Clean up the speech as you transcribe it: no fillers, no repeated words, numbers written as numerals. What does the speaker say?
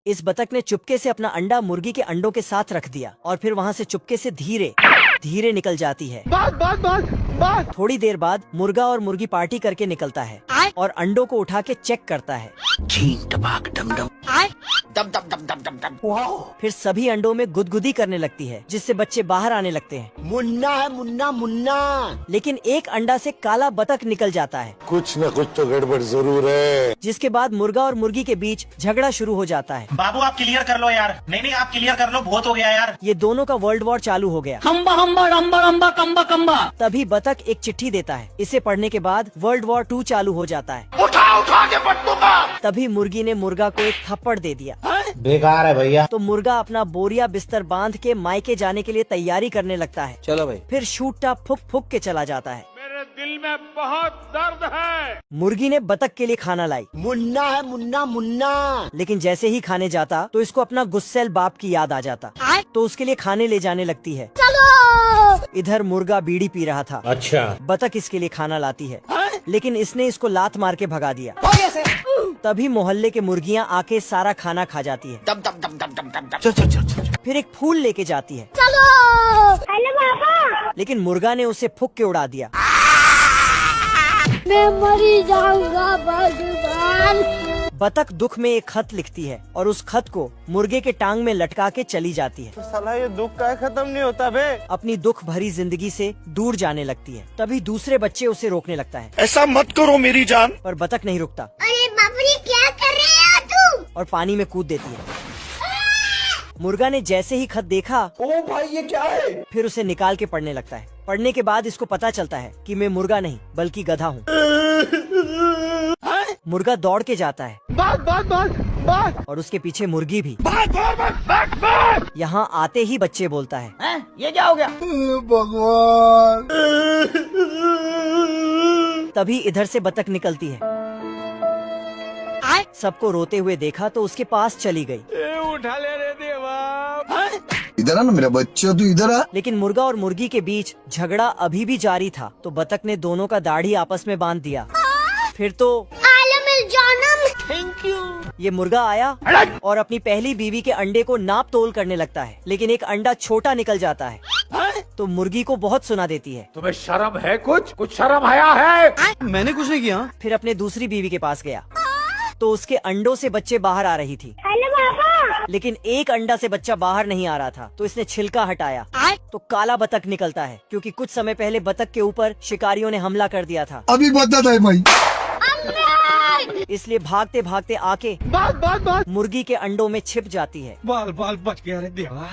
इस बतख ने चुपके से अपना अंडा मुर्गी के अंडों के साथ रख दिया और फिर वहाँ से चुपके से धीरे धीरे निकल जाती है। बात। थोड़ी देर बाद मुर्गा और मुर्गी पार्टी करके निकलता है और अंडों को उठा के चेक करता है। फिर सभी अंडों में गुदगुदी करने लगती है जिससे बच्चे बाहर आने लगते हैं। मुन्ना है मुन्ना। लेकिन एक अंडा से काला बतख निकल जाता है। कुछ न कुछ तो गड़बड़ जरूर है। जिसके बाद मुर्गा और मुर्गी के बीच झगड़ा शुरू हो जाता है। बाबू आप क्लियर कर लो यार। नहीं आप क्लियर कर लो, बहुत हो गया यार। ये दोनों का वर्ल्ड वॉर चालू हो गया। तभी बतख एक चिट्ठी देता है। इसे पढ़ने के बाद वर्ल्ड वॉर 2 चालू हो जाता है। उठा के पट दूंगा। तभी मुर्गी ने मुर्गा को एक थप्पड़ दे दिया। बेकार है भैया। तो मुर्गा अपना बोरिया बिस्तर बांध के मायके जाने के लिए तैयारी करने लगता है। चलो भाई। फिर शूटा फुक फुक के चला जाता है। मेरे दिल में बहुत दर्द है। मुर्गी ने बतख के लिए खाना लाई। मुन्ना है मुन्ना। लेकिन जैसे ही खाने जाता तो इसको अपना गुस्सैल बाप की याद आ जाता तो उसके लिए खाने ले जाने लगती है। इधर मुर्गा बीड़ी पी रहा था। अच्छा। बतख इसके लिए खाना लाती है लेकिन इसने इसको लात मार के भगा दिया। तभी मोहल्ले के मुर्गियाँ आके सारा खाना खा जाती है। चल। फिर एक फूल लेके जाती है। हेलो पापा। लेकिन मुर्गा ने उसे फूक के उड़ा दिया। मैं मरी जाऊंगा भगवान। बतख दुख में एक खत लिखती है और उस खत को मुर्गे के टांग में लटका के चली जाती है। साला ये दुख का खत्म नहीं होता बे। अपनी दुख भरी जिंदगी से दूर जाने लगती है। तभी दूसरे बच्चे उसे रोकने लगता है ऐसा मत करो मेरी जान। पर बतख नहीं रुकता अरे बाप रे क्या कर रहे हो तुम? और पानी में कूद देती है। मुर्गा ने जैसे ही खत देखा ओ भाई ये क्या है? फिर उसे निकाल के पढ़ने लगता है। पढ़ने के बाद इसको पता चलता है कि मैं मुर्गा नहीं बल्कि गधा हूँ। मुर्गा दौड़ के जाता है बात। और उसके पीछे मुर्गी भी। यहाँ आते ही बच्चे बोलता है ये क्या हो गया? भगवान। तभी इधर से बतख निकलती है। सबको रोते हुए देखा तो उसके पास चली गई। उठा ले रे देवा। इधर आ ना मेरा बच्चा, तू इधर आ। लेकिन मुर्गा और मुर्गी के बीच झगड़ा अभी भी जारी था तो बतख ने दोनों का दाढ़ी आपस में बांध दिया। फिर तो थैंक यू। ये मुर्गा आया और अपनी पहली बीवी के अंडे को नाप तोल करने लगता है। लेकिन एक अंडा छोटा निकल जाता है तो मुर्गी को बहुत सुना देती है। तुम्हें शर्म है? कुछ शर्म आया है? मैंने कुछ नहीं किया। फिर अपने दूसरी बीवी के पास गया तो उसके अंडों से बच्चे बाहर आ रही थी। हेलो पापा। लेकिन एक अंडा से बच्चा बाहर नहीं आ रहा था तो इसने छिलका हटाया तो काला बतख निकलता है क्योंकि कुछ समय पहले बतख के ऊपर शिकारियों ने हमला कर दिया था। अभी बता दे भाई। इसलिए भागते भागते आके बात। मुर्गी के अंडों में छिप जाती है। बाल बच गया रे देवा।